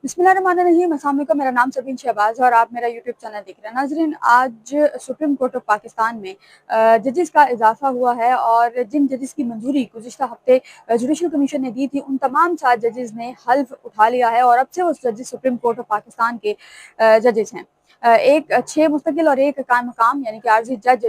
बिस्मिल्लाहिर्रहमानिर्रहीम। अस्सलाम वालेकुम। मेरा नाम सबीन शहबाज है और आप मेरा यूट्यूब चैनल देख रहे हैं। नाज़रीन, आज सुप्रीम कोर्ट ऑफ पाकिस्तान में जजेस का इजाफा हुआ है और जिन जजेस की मंजूरी गुज़िश्ता हफ्ते जुडिशल कमीशन ने दी थी, उन तमाम 7 जजेस ने हल्फ उठा लिया है और अब से वो जजेस सुप्रीम कोर्ट ऑफ पाकिस्तान के जजेस हैं। एक 6 मुस्तकिल और एक कायम मकाम यानी कि आर्जी जज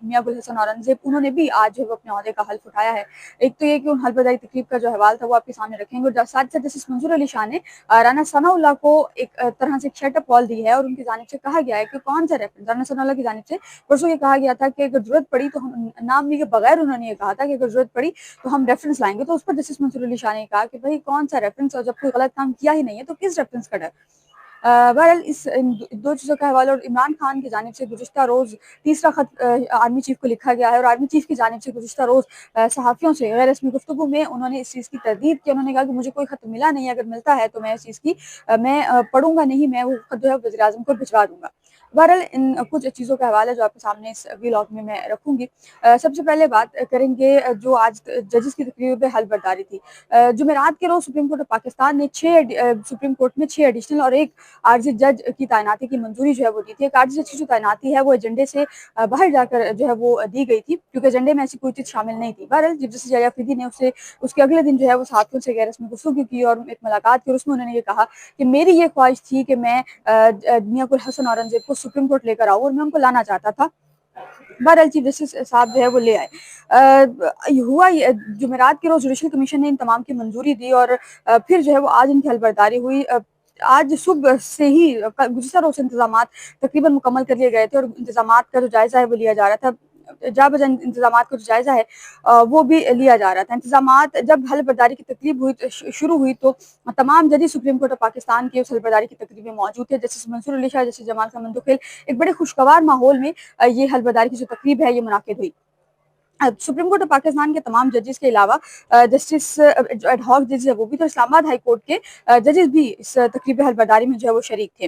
मियां गुल हसन औरंगजेब, उन्होंने भी आज जो है वो अपने ओहदे का हल्फ उठाया है। एक तो ये कि उन हल्फबर्दारी तकरीब का जो हवाल था वो आपके सामने रखेंगे, और साथ साथ जस्टिस मंजूर अली शाह ने राना सनाउल्लाह को एक तरह से शटअप कॉल दी है और उनकी जानिब से कहा गया है कि कौन सा रेफरेंस। राना सनाउल्लाह की जानिब से परसों ये कहा गया था कि अगर जरूरत पड़ी तो हम नाम लिए बगैर, उन्होंने ये कहा था कि अगर जरूरत पड़ी तो हम रेफरेंस लाएंगे। तो उस पर जस्टिस मंजूर अली शाह ने कहा कि भाई कौन सा रेफरेंस, और जब कोई गलत काम किया ही नहीं है तो किस रेफरेंस का डर। बहरहाल इन दो चीज़ों का हवाला, और इमरान खान की जानिब से गुज़िश्ता रोज़ तीसरा खत आर्मी चीफ को लिखा गया है और आर्मी चीफ की जानिब से गुज़िश्ता रोज़ सहाफ़ियों से गैर रस्मी गुफ्तगू में उन्होंने इस चीज़ की तरदीद की। उन्होंने कहा कि मुझे कोई खत मिला नहीं है, अगर मिलता है तो मैं इस चीज़ की मैं पढ़ूंगा नहीं, मैं वो खत जो है वज़ीर आज़म को भिजवा दूंगा। बहरहाल इन कुछ चीज़ों का हवाला जो आपके सामने इस व्लॉग में मैं रखूंगी। सबसे पहले बात करेंगे जो आज जजेस की तकरीर पे हल बर्दारी थी। जुमेरात के रोज सुप्रीम कोर्ट ऑफ पाकिस्तान ने सुप्रीम कोर्ट में 6 एडिशनल और एक आर्जी जज की तैनाती की मंजूरी जो है वो दी थी। एक आर्जी जज की जो तैनाती है वो एजेंडे से बाहर जाकर जो है वो दी गई थी, क्योंकि एजेंडे में ऐसी कोई चीज़ शामिल नहीं थी। बहरहाल चीफ जस्टिस याह्या अफरीदी ने उससे उसके अगले दिन जो है वो साथियों से गैर रस्मी गुफ्तगू की और एक मुलाकात की, और उसमें उन्होंने ये कहा कि मेरी ये ख्वाहिश थी कि मैं मियां गुल हसन औरंगजेब को सुप्रीम कोर्ट लेकर आऊँ और मैं उनको लाना चाहता था। बहरहाल चीफ जस्टिस साहब जो है वो ले आए। हुआ जुमेरात के रोज जुडिशल कमीशन ने इन तमाम की मंजूरी दी और फिर जो है वो आज इनकी हलबर्दारी हुई। आज सुबह से ही गुज़िश्ता रोज इंतजामात तकरीबन मुकम्मल कर लिए गए थे और इंतजामात का जो जायजा है वो लिया जा रहा था। जा बजा इंतजामात का जो जायजा है वो भी लिया जा रहा था। इंतजामात जब हलबर्दारी की तकरीब हुई तो शुरू हुई तो तमाम जजेस सुप्रीम कोर्ट ऑफ पाकिस्तान के उस हलबर्दारी की तकरीब में मौजूद थे। जस्टिस मंसूर अली शाह, जस्टिस जमाल खान मंदुखिल, एक बड़े खुशगवार माहौल में ये हलबर्दारी की जो तकरीब है ये मुनाकिद हुई। सुप्रीम कोर्ट ऑफ पाकिस्तान के तमाम जजेस के अलावा जस्टिस जो एडहॉक जजेस है वो भी, तो इस्लामाबाद हाई कोर्ट के जजेस भी इस तकरीब हलबर्दारी में जो है वो शरीक थे।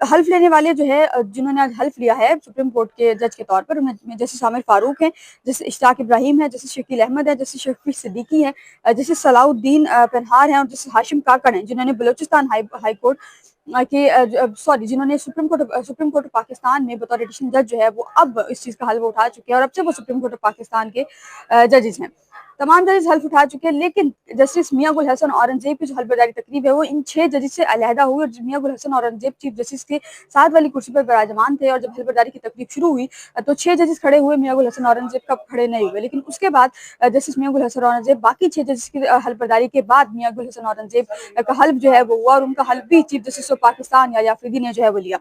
हल्फ लेने वाले जो है जिन्होंने आज हल्फ लिया है सुप्रीम कोर्ट के जज के तौर पर, उनमें जस्टिस आमिर फारूक हैं, जस्टिस इश्ताक इब्राहिम है, जस्टिस शकील अहमद है, जस्टिस शफीक सिद्दीकी है, जस्टिस सलाउद्दीन पेनहार हैं और जस्टिस हाशिम काकड़ हैं, जिन्होंने बलोचिस्तान हाई कोर्ट जिन्होंने सुप्रीम कोर्ट ऑफ पाकिस्तान में बतौर एडिशनल जज जो है वो अब इस चीज़ का हल्फ उठा चुके हैं और अब से वो सुप्रीम कोर्ट ऑफ पाकिस्तान के जजेस हैं। तमाम जजेस हल्फ उठा चुके हैं, लेकिन जस्टिस मियां गुल हसन औरंगजेब की जो हल्फबर्दारी तकरीब है वो इन 6 जजेस से अलहदा हुई और मियां गुल हसन औरंगजेब चीफ जस्टिस के साथ वाली कुर्सी पर विराजमान थे। और जब हल्फबर्दारी की तकरीब शुरू हुई तो 6 जजेस खड़े हुए, मियां गुल हसन औरंगजेब कब खड़े नहीं हुए, लेकिन उसके बाद जस्टिस मियां गुल हसन औरंगजेब बाकी 6 जजेस की हल्फबर्दारी के बाद मियां गुल हसन औरंगजेब का हल्फ जो है वो हुआ और उनका हल्फ भी chief justice of Pakistan Yahya Afridi ने जो है वो लिया।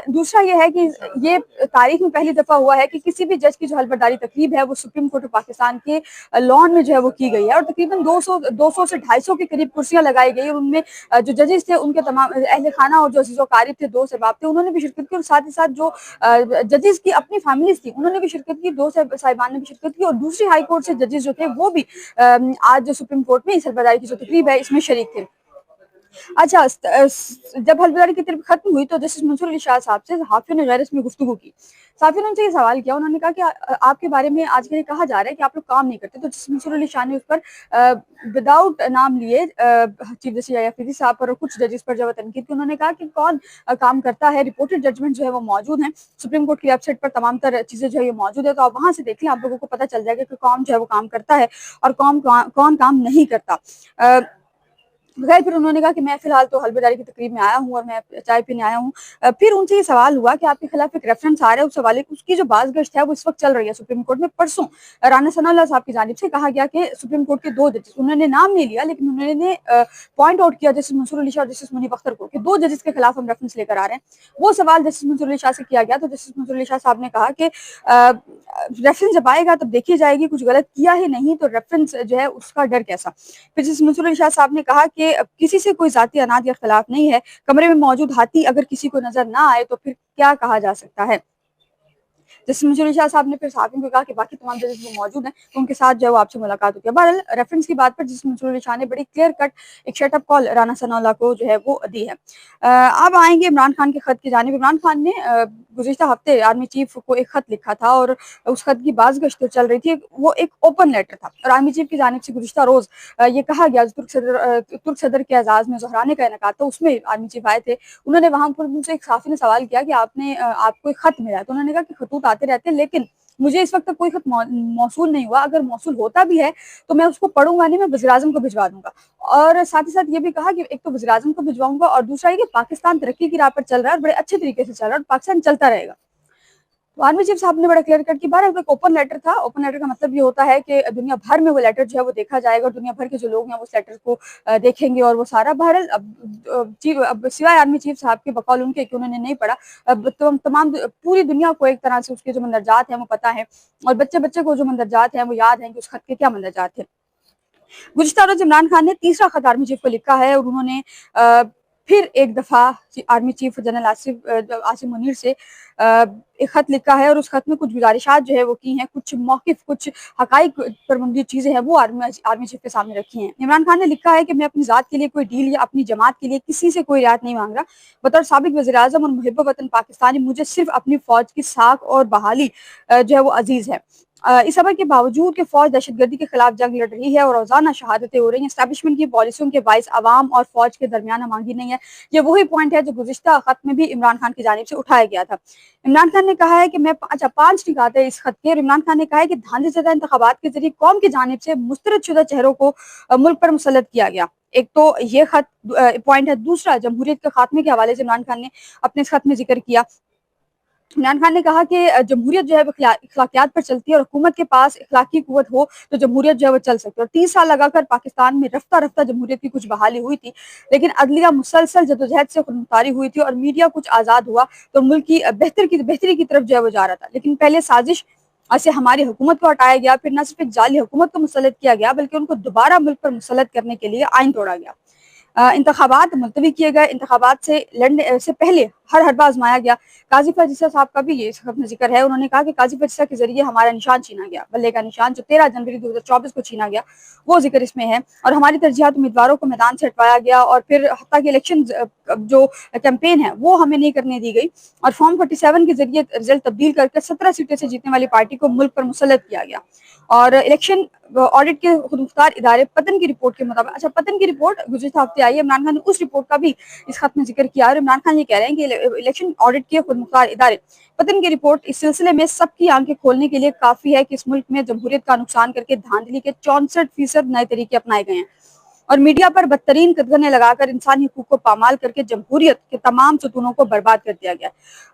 दूसरा ये है कि ये तारीख में पहली दफा हुआ है कि किसी भी जज की जो हल्फबर्दारी तकरीब है वो सुप्रीम कोर्ट ऑफ पाकिस्तान के लॉन में जो है वो की गई है और तकरीबन 200 से 250 के करीब कुर्सियां लगाई गई और उनमें जो जजेस थे उनके तमाम अहले खाना और जो अजीज़ व क़ारिब थे, दोस्त अहबाब थे, उन्होंने भी शिरकत की और साथ ही साथ जो जजेस की अपनी फैमिलीज थी उन्होंने भी शिरकत की, दोस्त साहिबान ने भी शिरकत की और दूसरी हाई कोर्ट से जजेस जो थे वो भी आज जो सुप्रीम कोर्ट में इस हल्फबर्दारी की जो तकरीब है इसमें शरीक थे। अच्छा, जब हल्फबर्दारी की तकरीब खत्म हुई तो जस्टिस मंसूर अली शाह साहब से सहाफ़ियों ने गैर रस्मी गुफ्तगू की। सहाफ़ियों ने उनसे ये सवाल किया, उन्होंने कहा कि आपके बारे में आजकल ये कहा जा रहा है कि आप लोग काम नहीं करते। तो जस्टिस मंसूर अली शाह ने उस पर विदाउट नाम लिए चीफ जस्टिस याह्या अफरीदी साहब पर और कुछ जजेस पर जब तनकीद की, उन्होंने कहा कि कौन काम करता है। रिपोर्टेड जजमेंट जो है वो मौजूद हैं सुप्रीम कोर्ट की वेबसाइट पर, तमाम तर चीज़ें जो है ये मौजूद है, तो आप वहाँ से देख लें, आप लोगों को पता चल जाएगा कि कौन जो है वो काम करता है और कौन काम नहीं करता। खैर, फिर उन्होंने कहा कि मैं फिलहाल तो हल्फबर्दारी की तकरीब में आया हूँ और मैं चाय पीने आया हूँ। फिर उनसे ये सवाल हुआ कि आपके खिलाफ एक रेफरेंस आ रहा है, उस हवाले उसकी जो बाज़गश्त है वो इस वक्त चल रही है सुप्रीम कोर्ट में। परसों राना सनाउल्लाह साहब की जानिब से कहा गया कि सुप्रीम कोर्ट के 2 जजेस, उन्होंने नाम नहीं लिया लेकिन उन्होंने पॉइंट आउट किया जस्टिस मंसूर अली शाह और जस्टिस मुनीब अख्तर को कि 2 जजेस के खिलाफ हम रेफरेंस लेकर आ रहे हैं। वो सवाल जस्टिस मंसूर अली शाह से किया गया तो जस्टिस मंसूर अली शाह साहब ने कहा कि रेफरेंस जब आएगा तब देखी जाएगी, कुछ गलत किया ही नहीं तो रेफरेंस जो है उसका डर कैसा। फिर जस्टिस मंसूर अली शाह साहब ने कहा कि किसी से कोई जाती अनाद या इख्तिलाफ नहीं है, कमरे में मौजूद हाथी अगर किसी को नजर ना आए तो फिर क्या कहा जा सकता है। जस्टिस मंसूर अली शाह साहब ने फिर सहाफ़ियों को कहा कि बाकी तमाम जजेस वो मौजूद हैं, तो उनके साथ जो है वो आपसे मुलाकात होती है। बहरहाल रेफरेंस की बात पर जस्टिस मंसूर अली शाह ने बड़ी क्लियर कट एक शटअप कॉल राना सनाउल्लाह को जो है वो दी है। अब आएंगे इमरान खान के खत की जानिब। इमरान खान ने गुज़िश्ता हफ्ते आर्मी चीफ को एक खत लिखा था और उस खत की बाज़गश्त चल रही थी, वो एक ओपन लेटर था और आर्मी चीफ की जानिब से गुज़िश्ता रोज़ ये कहा गया, तुर्क सदर के एजाज़ में ज़हराने का इनेकाद था, उसमें आर्मी चीफ आए थे। उन्होंने वहाँ पर मुझसे एक सहाफ़ी ने सवाल किया कि आपको एक खत मिला है, तो उन्होंने कहा कि खतूत आते रहते हैं, लेकिन मुझे इस वक्त तक कोई खत मौसूल नहीं हुआ। अगर मौसूल होता भी है तो मैं उसको पढ़ूंगा नहीं, मैं वज़ीर-ए-आज़म को भिजवा दूंगा। और साथ ही साथ ये भी कहा कि एक तो वज़ीर-ए-आज़म को भिजवाऊंगा और दूसरा ये कि पाकिस्तान तरक्की की राह पर चल रहा है और बड़े अच्छे तरीके से चल रहा है और पाकिस्तान चलता रहेगा। तो आर्मी चीफ साहब ने बड़ा क्लियर कट की बार एक ओपन लेटर था। ओपन लेटर का मतलब ये होता है कि दुनिया भर में वो लेटर जो है वो देखा जाएगा और दुनिया भर के जो लोग हैं वो उस लेटर को देखेंगे और वो सारा बहरहाल अब सिवाय आर्मी चीफ साहब के बकौल उनके कि उन्होंने नहीं पढ़ा, अब तो तमाम पूरी दुनिया को एक तरह से उसके जो मंदरजात हैं वो पता है और बच्चे बच्चे को जो मंदरजात हैं वो याद हैं कि उस खत के क्या मंदरजात थे। गुज़िश्ता रोज़ इमरान खान ने तीसरा खत आर्मी चीफ को लिखा है और उन्होंने फिर एक दफ़ा army chief general Asim Munir से एक खत लिखा है और उस खत में कुछ गुजारिशात जो है वो की हैं, कुछ मौक़िफ़, कुछ हक़ाइक़ पर मबनी चीज़ें हैं वो आर्मी चीफ के सामने रखी हैं। इमरान खान ने लिखा है कि मैं अपनी ज़ात के लिए कोई डील या अपनी जमात के लिए किसी से कोई रियायत नहीं मांग रहा। बतौर साबिक़ वज़ीर-ए-आज़म और मुहिब्ब वतन पाकिस्तानी मुझे सिर्फ अपनी फ़ौज की साख और बहाली जो है वो अजीज़ है। इस अमर के बावजूद कि फौज दहशतगर्दी के खिलाफ जंग लड़ रही है और रोजाना शहादतें हो रही हैं, एस्टैब्लिशमेंट की पॉलिसियों के बाइस अवाम और फौज के दरमियान मांगी नहीं है। ये वही पॉइंट है जो गुज़िश्ता खत में भी इमरान खान की जानिब से उठाया गया था। इमरान खान ने कहा है कि मैं 5 निकात है इस खत के, और इमरान खान ने कहा है कि धांधलीज़दा इंतखाबात के जरिए कौम की जानिब से मुस्तरद शुदा चेहरों को मुल्क पर मुसल्लत किया गया। एक तो ये खत पॉइंट है। दूसरा, जमहूरियत के खात्मे के हवाले से इमरान खान ने अपने इस खत में जिक्र किया। इमरान खान ने कहा कि जमहूरियत जो है वो अखलाकियात पर चलती है और हुकूमत के पास इखलाकी कुव्वत हो तो जमहूरियत जो है वो चल सकती है। और 30 साल लगाकर पाकिस्तान में रफ्ता रफ्ता जमहूरियत की कुछ बहाली हुई थी, लेकिन अदलिया मुसलसल जदोजहद से खुदमुख्तारी हुई थी और मीडिया कुछ आज़ाद हुआ तो मुल्क की बेहतरी की तरफ जो है वो जा रहा था। लेकिन पहले साजिश से हमारी हुकूमत को हटाया गया, फिर न सिर्फ एक जाली हुकूमत को मुसल्लत किया गया बल्कि उनको दोबारा मुल्क पर मुसल्लत करने के लिए आइन तोड़ा गया। इंतखाबात मुलतवी किए गए, इंतखाबात से लड़ने से पहले हर हरबा आजमाया गया। काजी फजीसा साहब का भी ये खत में जिक्र है। उन्होंने कहा कि काजी फजीसा के जरिए हमारा निशान छीना गया, बल्ले का निशान जो 13 जनवरी 2024 को छीना गया, वो जिक्र इसमें है। और हमारी तरजीहात उम्मीदवारों को मैदान से हटवाया गया और फिर हत्ता कि इलेक्शन जो कैंपेन है वो हमें नहीं करने दी गई और फॉर्म 47 के जरिए रिजल्ट तब्दील करके 17 सीटें से जीतने वाली पार्टी को मुल्क पर मुसल्लत किया गया। और इलेक्शन ऑडिट के खुदमुख्तार इदारे पतन की रिपोर्ट के मुताबिक, अच्छा पतन की रिपोर्ट गुज़िश्ता हफ्ते आई है, इमरान खान ने उस रिपोर्ट का भी इस खत में जिक्र किया और इमरान खान ये कह रहे हैं कि इलेक्शन ऑडिट के खुदमुख्तार इदारे पतन की रिपोर्ट इस सिलसिले में सबकी आंखें खोलने के लिए काफी है कि इस मुल्क में जमहूरियत का नुकसान करके धांधली के 64% नए तरीके अपनाए गए हैं और मीडिया पर बदतरीन कदगने लगाकर इंसानी हकूक को पामाल करके जमहूरियत के तमाम सतूनों को बर्बाद कर दिया गया।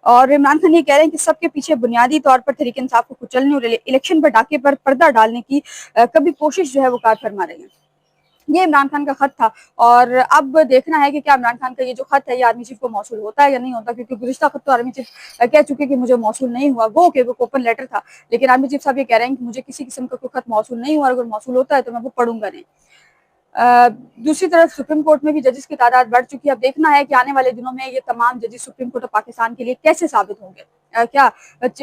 और इमरान खान ये कह रहे हैं कि सबके पीछे बुनियादी तौर पर तहरीक इंसाफ को कुचलने और इलेक्शन पर डाके पर पर्दा डालने की कभी कोशिश जो है वो कार फरमा रही है। ये इमरान खान का खत था और अब देखना है कि क्या इमरान खान का ये जो खत है ये आर्मी चीफ को मौसूल होता है या नहीं होता, क्योंकि गुज़िश्ता खत तो आर्मी चीफ कह चुके कि मुझे मौसूल नहीं हुआ, वो ओपन लेटर था, लेकिन आर्मी चीफ साहब ये कह रहे हैं कि मुझे किसी किस्म का कोई खत मौसूल नहीं हुआ और अगर मौसूल होता है तो मैं वो पढ़ूंगा नहीं। दूसरी तरफ सुप्रीम कोर्ट में भी जजेस की तादाद बढ़ चुकी है। अब देखना है कि आने वाले दिनों में ये तमाम जजेस सुप्रीम कोर्ट ऑफ पाकिस्तान के लिए कैसे साबित होंगे। क्या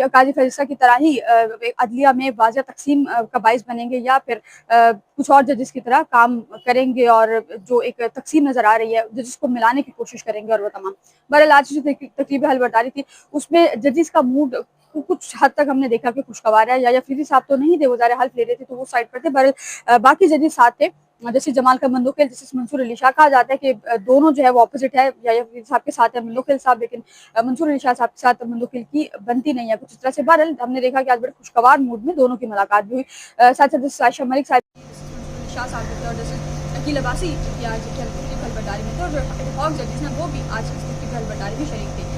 काजी फरीसा की तरह ही अदलिया में वाज़ह तकसीम का बाइस बनेंगे या फिर कुछ और जजेस की तरह काम करेंगे और जो एक तकसीम नजर आ रही है जजेस को मिलाने की कोशिश करेंगे और वो तमाम। बहरहाल आज जो तकरीब हल बर्दारी थी उसमें जजेस का मूड कुछ हद तक हमने देखा कि खुशगवार है। या फरीदी साहब तो नहीं थे, वो ज़ाहिर हल्फ ले रहे थे तो वो साइड पर थे, बहरहाल बाकी जजेस साथ थे। जैसे जमाल का मंदोखिल, जैसे मंसूर अली शाह, कहा जाता है कि दोनों जो है वो ऑपोजिट है, या साहब के साथ है मंदोखिल साहब, लेकिन मंसूर अली शाह साहब के साथ मंदोखिल की बनती नहीं है कुछ इस तरह से। बहरहाल हमने देखा कि आज बड़े खुशगवार मूड में दोनों की मुलाकात भी हुई। साथ साथ जैसे आयशा मलिक साहब, शाह साहब थे और जैसे अकील अब्बासी की आज हलबर्दारी में थे और हॉक जजेस हैं वो भी आज की हलबर्दारी में शरीक थे।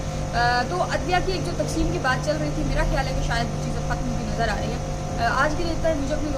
तो अदलिया की एक जो तकसीम की बात चल रही थी, मेरा ख्याल है कि शायद वो चीज़ खत्म की नजर आ रही है। आज के लिए इतना मुझे अपनी